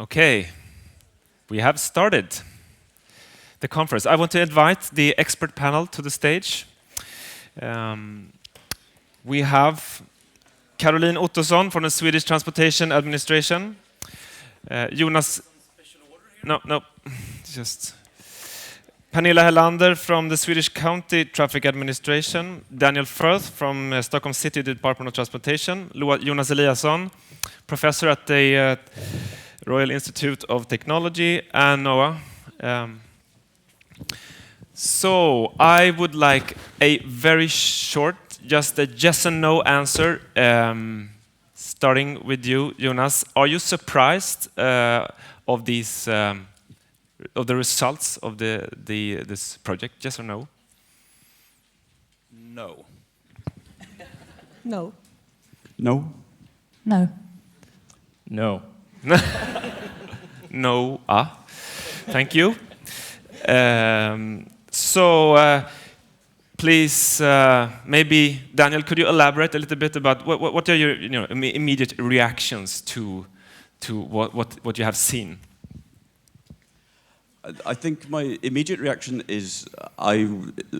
Okay, we have started the conference. I want to invite the expert panel to the stage. We have Caroline Ottosson from the Swedish Transportation Administration. Jonas... No, just... Pernilla Helander from the Swedish County Traffic Administration, Daniel Firth from Stockholm City Department of Transportation, Jonas Eliasson, professor at the Royal Institute of Technology, and Noah. So I would like a very short, just a yes and no answer, starting with you, Jonas. Are you surprised of these? Of the results of this project, yes or no? No. No. No. No. No. No. Thank you. So please, maybe Daniel, could you elaborate a little bit about what are your immediate reactions to what you have seen? I think my immediate reaction is I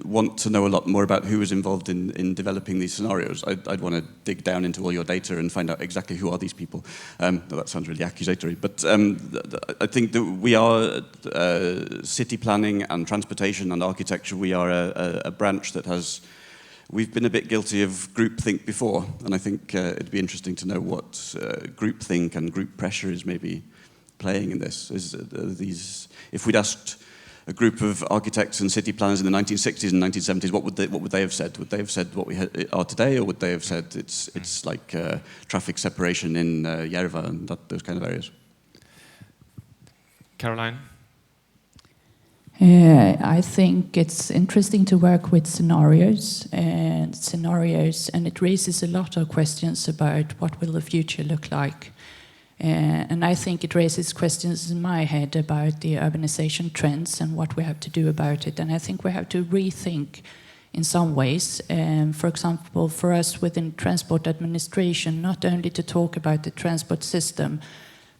want to know a lot more about who was involved in developing these scenarios. I'd want to dig down into all your data and find out exactly who are these people. That sounds really accusatory, but I think that we are city planning and transportation and architecture. We are a branch that has. We've been a bit guilty of groupthink before, and I think it'd be interesting to know what groupthink and group pressure is maybe playing in this. If we'd asked a group of architects and city planners in the 1960s and 1970s, what would they have said? Would they have said what we are today, or would they have said it's like traffic separation in Järva and those kind of areas? Caroline? I think it's interesting to work with scenarios, and it raises a lot of questions about what will the future look like. And I think it raises questions in my head about the urbanization trends and what we have to do about it. And I think we have to rethink in some ways. For example, for us within transport administration, not only to talk about the transport system,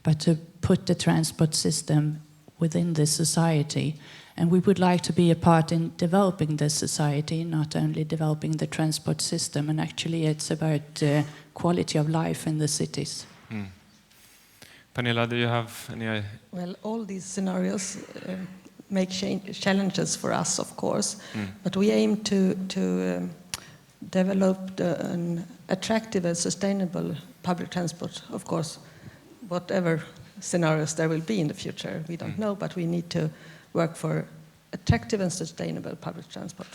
but to put the transport system within this society. And we would like to be a part in developing this society, not only developing the transport system. And actually it's about quality of life in the cities. Mm. Pernilla, do you have any? Well, all these scenarios make challenges for us, of course, but we aim to develop an attractive and sustainable public transport, of course, whatever scenarios there will be in the future. We don't know, but we need to work for attractive and sustainable public transport.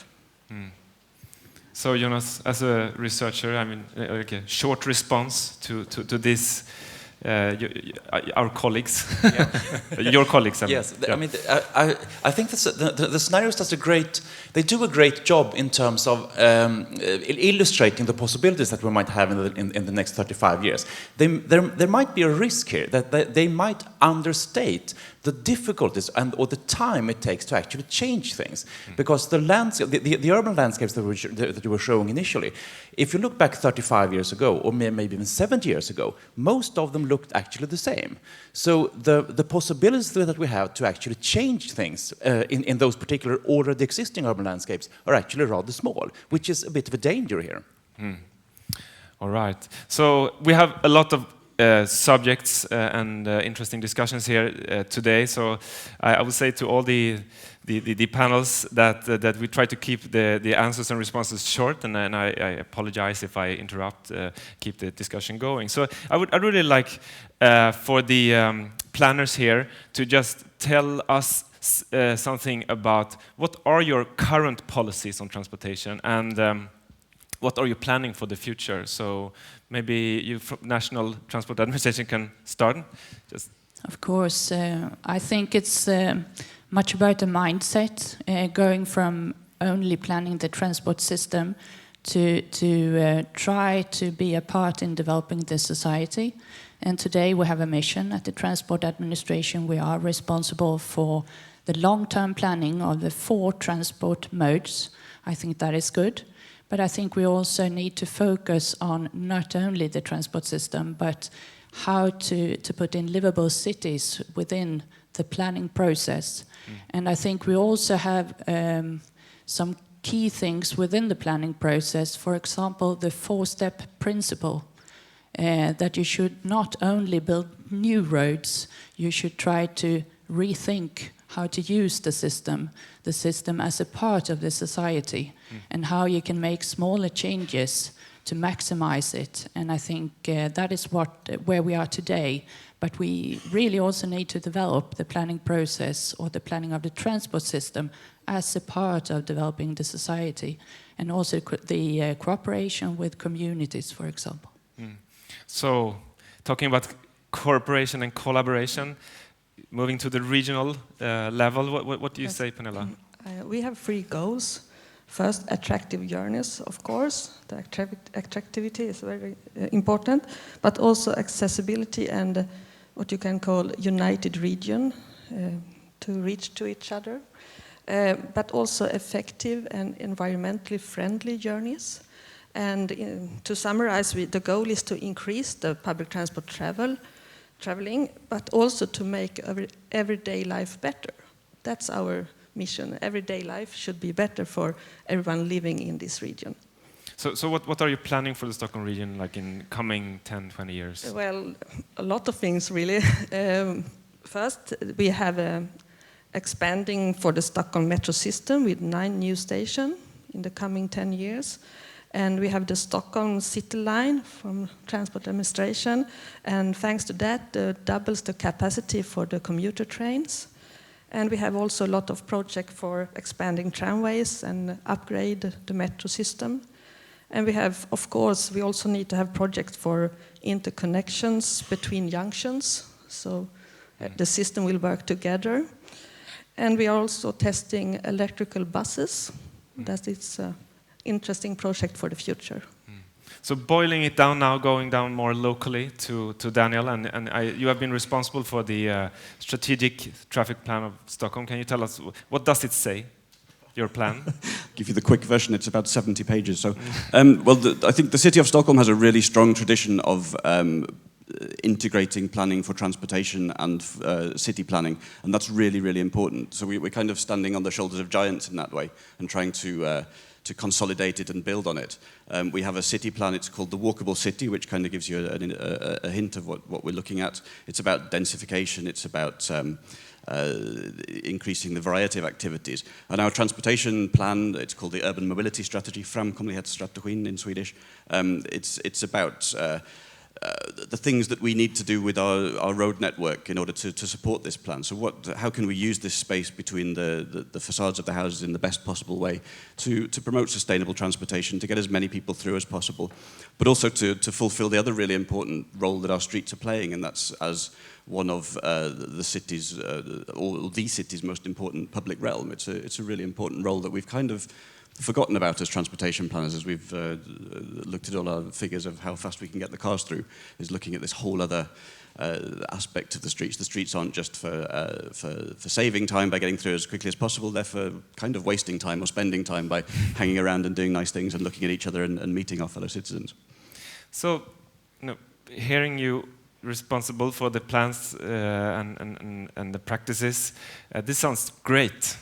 So, Jonas, as a researcher, I mean, like a short response to this. Our colleagues, your colleagues. Yes, yeah. I mean, I think the scenarios they do a great job in terms of illustrating the possibilities that we might have in the next 35 years. There might be a risk here that they might understate the difficulties or the time it takes to actually change things, because the urban landscapes that you were showing initially, if you look back 35 years ago, or maybe even 70 years ago, most of them looked actually the same. So the possibilities that we have to actually change things in those particular already existing urban landscapes are actually rather small, which is a bit of a danger here. All right. So we have a lot of subjects and interesting discussions here today. So I would say to all the panels that we try to keep the answers and responses short, and I apologize if I interrupt, keep the discussion going. So I'd really like for the planners here to just tell us something about what are your current policies on transportation, and what are you planning for the future? So maybe you from National Transport Administration can start. Of course, I think it's much about a mindset, going from only planning the transport system to try to be a part in developing the society. And today we have a mission at the Transport Administration. We are responsible for the long-term planning of the 4 transport modes. I think that is good. But I think we also need to focus on not only the transport system, but how to put in livable cities within the planning process. And I think we also have some key things within the planning process. For example, the 4-step principle, that you should not only build new roads, you should try to rethink how to use the system as a part of the society, and how you can make smaller changes to maximize it. And I think that is where we are today. But we really also need to develop the planning process or the planning of the transport system as a part of developing the society, and also the cooperation with communities, for example. So, talking about cooperation and collaboration, moving to the regional level, what do you say, Pernilla? We have 3 goals. First, attractive journeys, of course. The attractivity is very important, but also accessibility and what you can call united region to reach to each other. But also effective and environmentally friendly journeys. And to summarize, the goal is to increase the public transport traveling, but also to make everyday life better. That's our mission. Everyday life should be better for everyone living in this region. So what are you planning for the Stockholm region, like in coming 10, 20 years? Well, a lot of things, really. First, we have expanding for the Stockholm metro system with 9 new stations in the coming 10 years. And we have the Stockholm City Line from Transport Administration. And thanks to that, doubles the capacity for the commuter trains. And we have also a lot of projects for expanding tramways and upgrade the metro system. And we have, of course, we also need to have projects for interconnections between junctions. So the system will work together. And we are also testing electrical buses. That is an interesting project for the future. So boiling it down now, going down more locally to Daniel, and you have been responsible for the strategic traffic plan of Stockholm. Can you tell us, what does it say, your plan? Give you the quick version, it's about 70 pages. So, I think the city of Stockholm has a really strong tradition of integrating planning for transportation and city planning, and that's really, really important. So we're kind of standing on the shoulders of giants in that way and trying to consolidate it and build on it. We have a city plan, it's called the Walkable City, which kind of gives you a hint of what we're looking at. It's about densification, it's about increasing the variety of activities. And our transportation plan, it's called the Urban Mobility Strategy, Framkomlighetsstrategin in Swedish. It's about the things that we need to do with our road network in order to support this plan. So how can we use this space between the facades of the houses in the best possible way to promote sustainable transportation, to get as many people through as possible, but also to fulfill the other really important role that our streets are playing, and that's as one of the city's, or the city's most important public realm. It's a really important role that we've kind of forgotten about as transportation planners, as we've looked at all our figures of how fast we can get the cars through, is looking at this whole other aspect of the streets. The streets aren't just for saving time by getting through as quickly as possible, they're for kind of wasting time or spending time by hanging around and doing nice things and looking at each other and meeting our fellow citizens. So, hearing you responsible for the plans and the practices, this sounds great.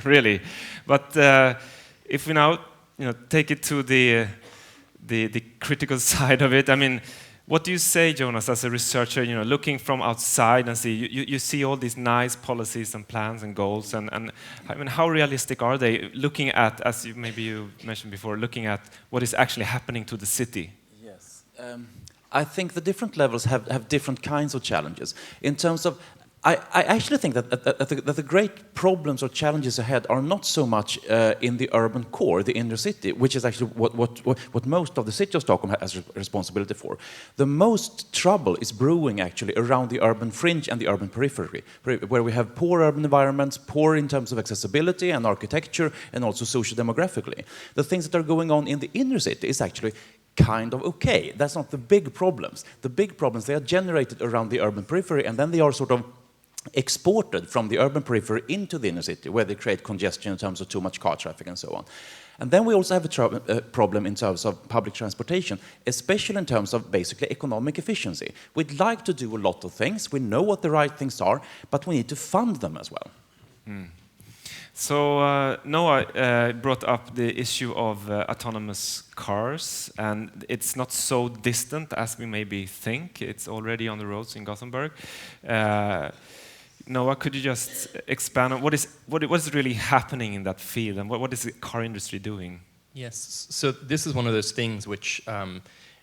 Really, but if we now, take it to the critical side of it. I mean, what do you say, Jonas, as a researcher? Looking from outside and see you see all these nice policies and plans and goals, and I mean, how realistic are they? Looking at, as you mentioned before, looking at what is actually happening to the city. Yes, I think the different levels have different kinds of challenges in terms of. I actually think that the great problems or challenges ahead are not so much in the urban core, the inner city, which is actually what most of the city of Stockholm has responsibility for. The most trouble is brewing actually around the urban fringe and the urban periphery, where we have poor urban environments, poor in terms of accessibility and architecture, and also socio-demographically. The things that are going on in the inner city is actually kind of okay. That's not the big problems. The big problems, they are generated around the urban periphery, and then they are sort of exported from the urban periphery into the inner city, where they create congestion in terms of too much car traffic and so on. And then we also have a problem in terms of public transportation, especially in terms of basically economic efficiency. We'd like to do a lot of things, we know what the right things are, but we need to fund them as well. So Noah brought up the issue of autonomous cars, and it's not so distant as we maybe think. It's already on the roads in Gothenburg. Noah, could you just expand on what is really happening in that field, and what is the car industry doing? Yes, so this is one of those things which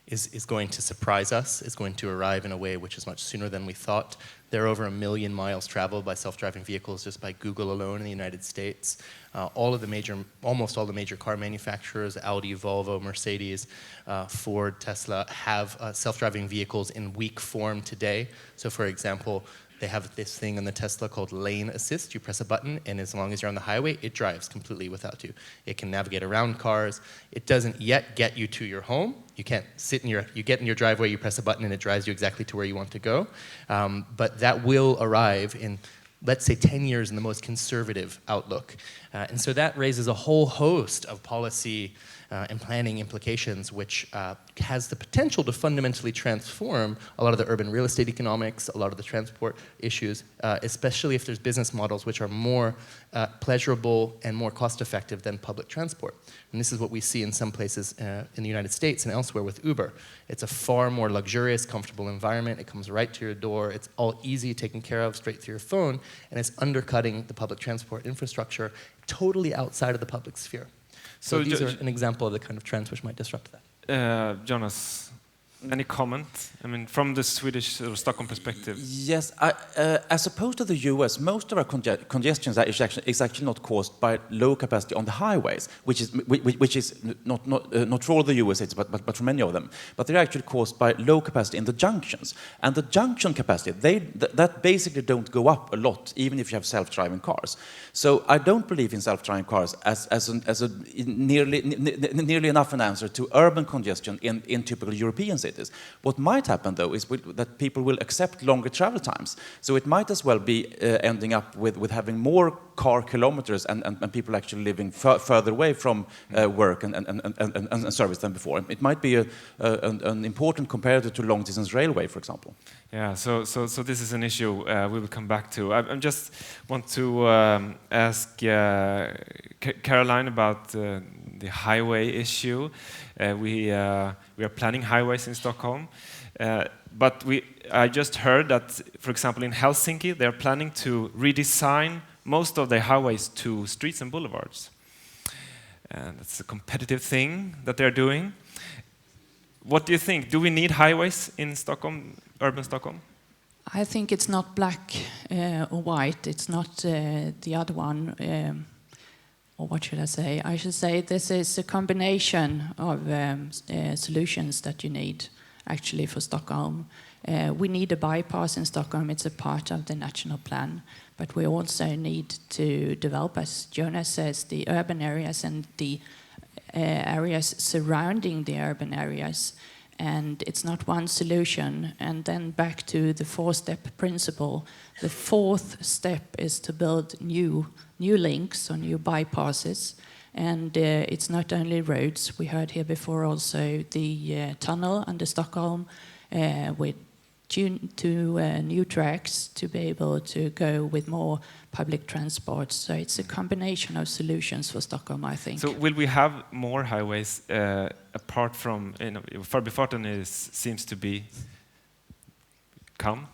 is going to surprise us, is going to arrive in a way which is much sooner than we thought. There are over 1 million miles traveled by self-driving vehicles just by Google alone in the United States. Almost all the major car manufacturers, Audi, Volvo, Mercedes, Ford, Tesla, have self-driving vehicles in weak form today. So for example, they have this thing in the Tesla called lane assist. You press a button, and as long as you're on the highway, it drives completely without you. It can navigate around cars. It doesn't yet get you to your home. You can't sit in you get in your driveway, you press a button, and it drives you exactly to where you want to go. But that will arrive in, let's say, 10 years in the most conservative outlook. And so that raises a whole host of policy and planning implications, which has the potential to fundamentally transform a lot of the urban real estate economics, a lot of the transport issues, especially if there's business models which are more pleasurable and more cost-effective than public transport. And this is what we see in some places in the United States and elsewhere with Uber. It's a far more luxurious, comfortable environment. It comes right to your door. It's all easy, taken care of, straight through your phone, and it's undercutting the public transport infrastructure totally outside of the public sphere. So these are an example of the kind of trends which might disrupt that. Jonas, any comment? I mean, from the Swedish or Stockholm perspective. Yes, as opposed to the US, most of our congestion is actually not caused by low capacity on the highways, which is not for all the US cities, but for many of them. But they're actually caused by low capacity in the junctions. And the junction capacity, that basically don't go up a lot, even if you have self-driving cars. So I don't believe in self-driving cars as a nearly enough an answer to urban congestion in typical European cities. What might happen, though, is that people will accept longer travel times. So it might as well be ending up with having more car kilometers and people actually living further away from work and service than before. It might be an important comparator to long-distance railway, for example. Yeah, so this is an issue we will come back to. I just want to ask Caroline about the highway issue. We are planning highways in Stockholm, but I just heard that, for example, in Helsinki, they're planning to redesign most of their highways to streets and boulevards. And that's a competitive thing that they're doing. What do you think? Do we need highways in Stockholm, urban Stockholm? I think it's not black or white. It's not the other one. Or what should I say? I should say this is a combination of solutions that you need, actually, for Stockholm. We need a bypass in Stockholm. It's a part of the national plan. But we also need to develop, as Jonas says, the urban areas and the areas surrounding the urban areas. And it's not one solution. And then back to the four-step principle. The fourth step is to build new links or new bypasses. And it's not only roads. We heard here before also the tunnel under Stockholm with two new tracks to be able to go with more public transport. So it's a combination of solutions for Stockholm, I think. So will we have more highways apart from, Förbifarten seems to be to come?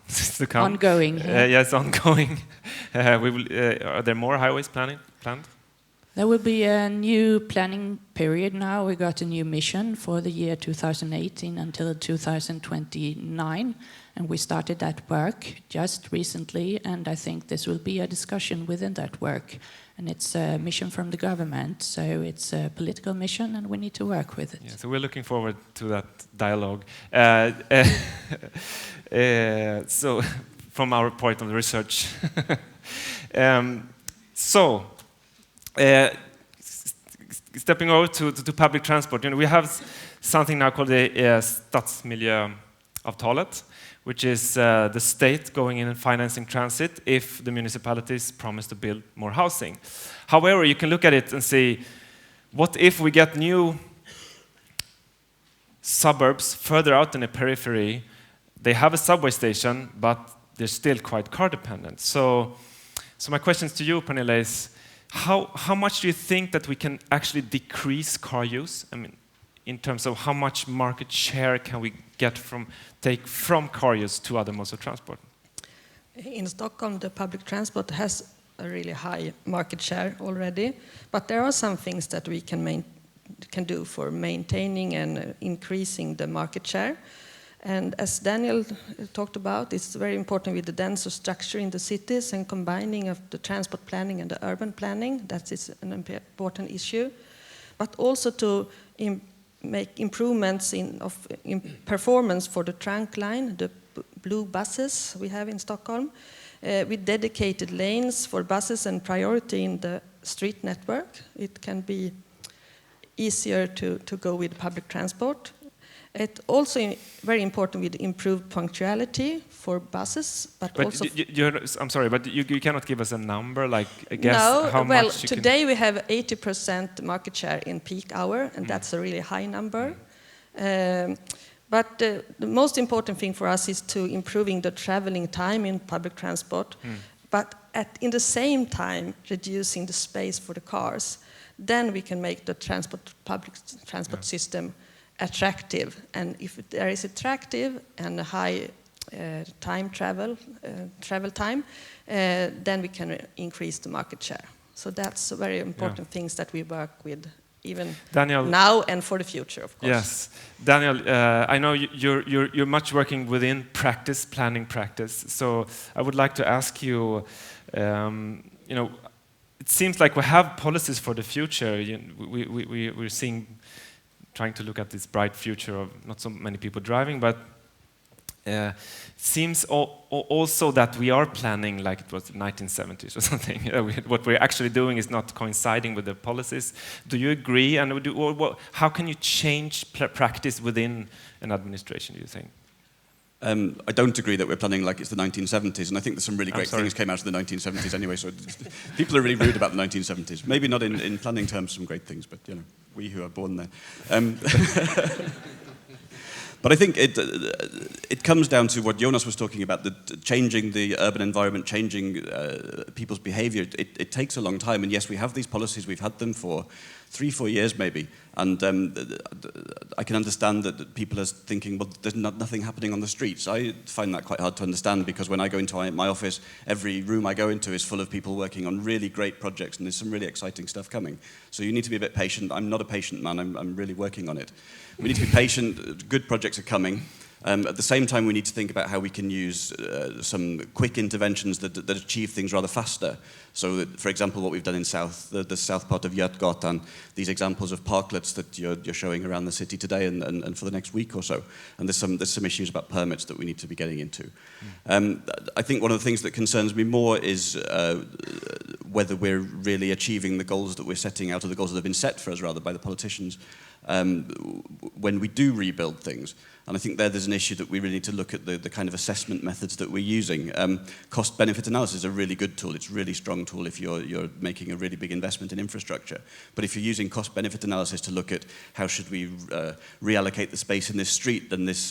Ongoing. Yes, ongoing. Are there more highways planned? There will be a new planning period now. We got a new mission for the year 2018 until 2029, and we started that work just recently, and I think this will be a discussion within that work. And it's a mission from the government, so it's a political mission, and we need to work with it. Yeah, so we're looking forward to that dialogue. So, from our point of the research. Stepping over to public transport, we have something now called the Stadsmiljöavtalet, which is the state going in and financing transit if the municipalities promise to build more housing. However, you can look at it and say, what if we get new suburbs further out in the periphery? They have a subway station, but they're still quite car dependent. So my questions to you, Pernilla, is how much do you think that we can actually decrease car use? I mean, in terms of how much market share can we take from car use to other modes of transport? In Stockholm, the public transport has a really high market share already, but there are some things that we can do for maintaining and increasing the market share. And as Daniel talked about, it's very important with the denser structure in the cities and combining of the transport planning and the urban planning. That is an important issue. But also to make improvements in performance for the trunk line, the blue buses we have in Stockholm, with dedicated lanes for buses and priority in the street network. It can be easier to go with public transport. It's also very important with improved punctuality for buses, but also... I'm sorry, but you cannot give us a number, like a guess no, how well, much you today we have 80% market share in peak hour, and that's a really high number. But the most important thing for us is to improving the traveling time in public transport, but in the same time reducing the space for the cars. Then we can make the public transport system attractive, and if there is attractive and a high travel time, then we can increase the market share. So that's very important things that we work with, even Daniel, now and for the future, of course. Yes, Daniel, I know you're much working within planning practice. So I would like to ask you, it seems like we have policies for the future. We're trying to look at this bright future of not so many people driving, but it seems also that we are planning like it was the 1970s or something. What we're actually doing is not coinciding with the policies. Do you agree? And how can you change practice within an administration, do you think? I don't agree that we're planning like it's the 1970s, and I think there's some really great things came out of the 1970s anyway, so people are really rude about the 1970s. Maybe not in planning terms some great things, but we who are born there. But I think it comes down to what Jonas was talking about, changing the urban environment, changing people's behavior. It takes a long time, and yes, we have these policies, we've had them for 3-4 years maybe, and I can understand that people are thinking, well, there's nothing happening on the streets. I find that quite hard to understand, because when I go into my office, every room I go into is full of people working on really great projects, and there's some really exciting stuff coming. So you need to be a bit patient. I'm not a patient man, I'm really working on it. We need to be patient, good projects are coming. At the same time, we need to think about how we can use some quick interventions that achieve things rather faster. So, that, for example, what we've done in the south part of Götgatan, these examples of parklets that you're showing around the city today and for the next week or so. And there's some issues about permits that we need to be getting into. I think one of the things that concerns me more is whether we're really achieving the goals that we're setting out, or the goals that have been set for us, rather, by the politicians, when we do rebuild things. And I think there's an issue that we really need to look at the kind of assessment methods that we're using. Cost-benefit analysis is a really good tool. It's a really strong tool if you're making a really big investment in infrastructure. But if you're using cost-benefit analysis to look at how should we reallocate the space in this street, then this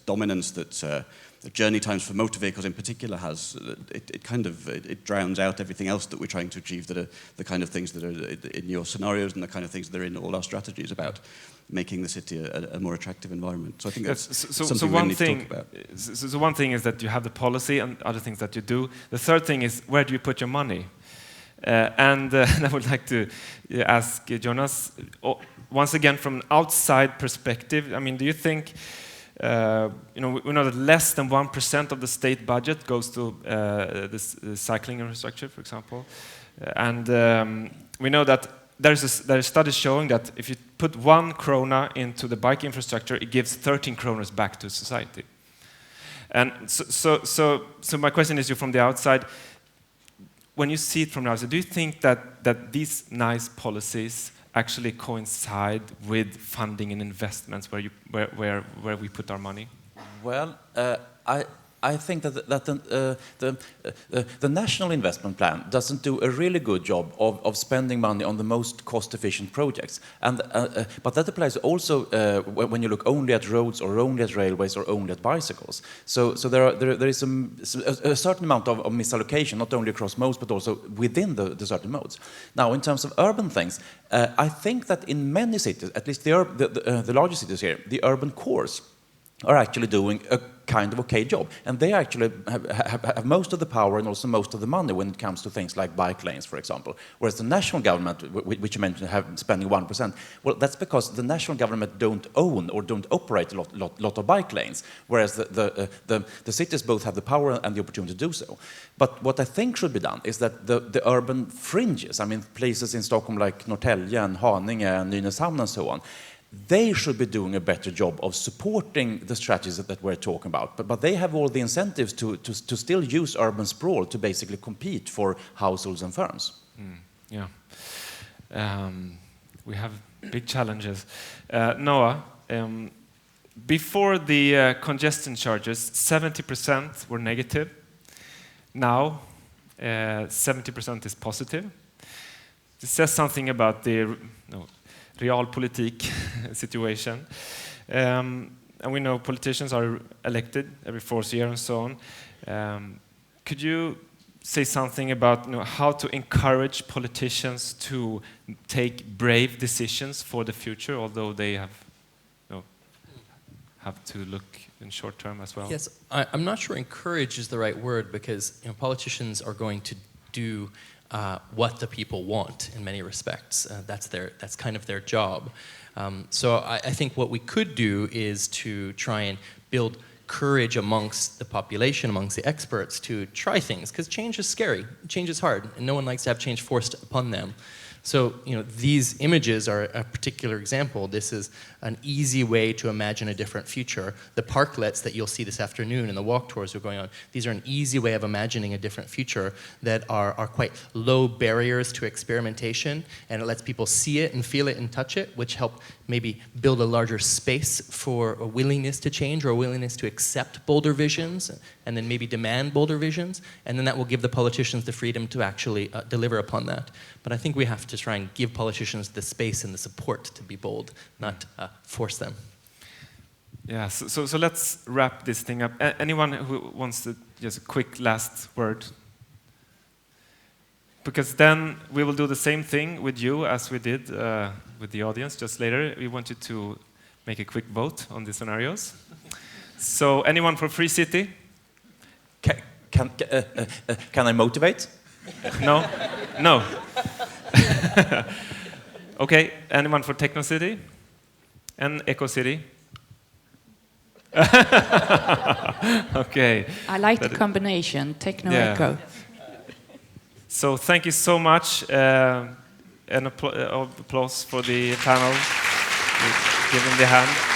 dominance that journey times for motor vehicles in particular has, it drowns out everything else that we're trying to achieve, that are the kind of things that are in your scenarios and the kind of things that are in all our strategies about making the city a more attractive environment. So I think that's something we need to talk about. So one thing is that you have the policy, and other things that you do. The third thing is, where do you put your money? And I would like to ask Jonas, once again from an outside perspective, I mean, do you think, we know that less than 1% of the state budget goes to the cycling infrastructure, for example, and we know that there are studies showing that if you put 1 krona into the bike infrastructure, it gives 13 kronas back to society. And so my question is, you from the outside, when you see it from the outside, do you think that these nice policies actually coincide with funding and investments where we put our money? Well, I think that the national investment plan doesn't do a really good job of spending money on the most cost-efficient projects, and but that applies also when you look only at roads or only at railways or only at bicycles. So there is a certain amount of misallocation, not only across modes but also within the certain modes. Now, in terms of urban things, I think that in many cities, at least the larger cities here, the urban cores are actually doing a kind of okay job, and they actually have most of the power and also most of the money when it comes to things like bike lanes, for example. Whereas the national government, which you mentioned, have spending 1%. Well, that's because the national government don't own or don't operate a lot of bike lanes, whereas the cities both have the power and the opportunity to do so. But what I think should be done is that the urban fringes, I mean places in Stockholm like Norrtälje and Haninge and Nynäshamn and so on, they should be doing a better job of supporting the strategies that we're talking about. But they have all the incentives to still use urban sprawl to basically compete for households and firms. Yeah. We have big challenges. Noah, before the congestion charges, 70% were negative. Now, 70% is positive. This says something about the realpolitik situation. And we know politicians are elected every 4 years and so on. Could you say something about how to encourage politicians to take brave decisions for the future, although they have to look in short term as well? Yes, I'm not sure encourage is the right word, because politicians are going to do what the people want in many respects. That's kind of their job. So I think what we could do is to try and build courage amongst the population, amongst the experts, to try things, because change is scary, change is hard, and no one likes to have change forced upon them. So, these images are a particular example. This is an easy way to imagine a different future. The parklets that you'll see this afternoon and the walk tours are going on, these are an easy way of imagining a different future that are quite low barriers to experimentation, and it lets people see it and feel it and touch it, which help maybe build a larger space for a willingness to change or a willingness to accept bolder visions and then maybe demand bolder visions, and then that will give the politicians the freedom to actually deliver upon that. But I think we have to try and give politicians the space and the support to be bold, not force them. Yeah, so let's wrap this thing up. Anyone who wants to just a quick last word? Because then we will do the same thing with you as we did with the audience just later. We want you to make a quick vote on the scenarios. So anyone for Free City? Can I motivate? No? No. Okay, anyone for Techno City? And Eco City? Okay. I like the combination, techno-eco. So thank you so much. An applause for the panel. Give them the hand.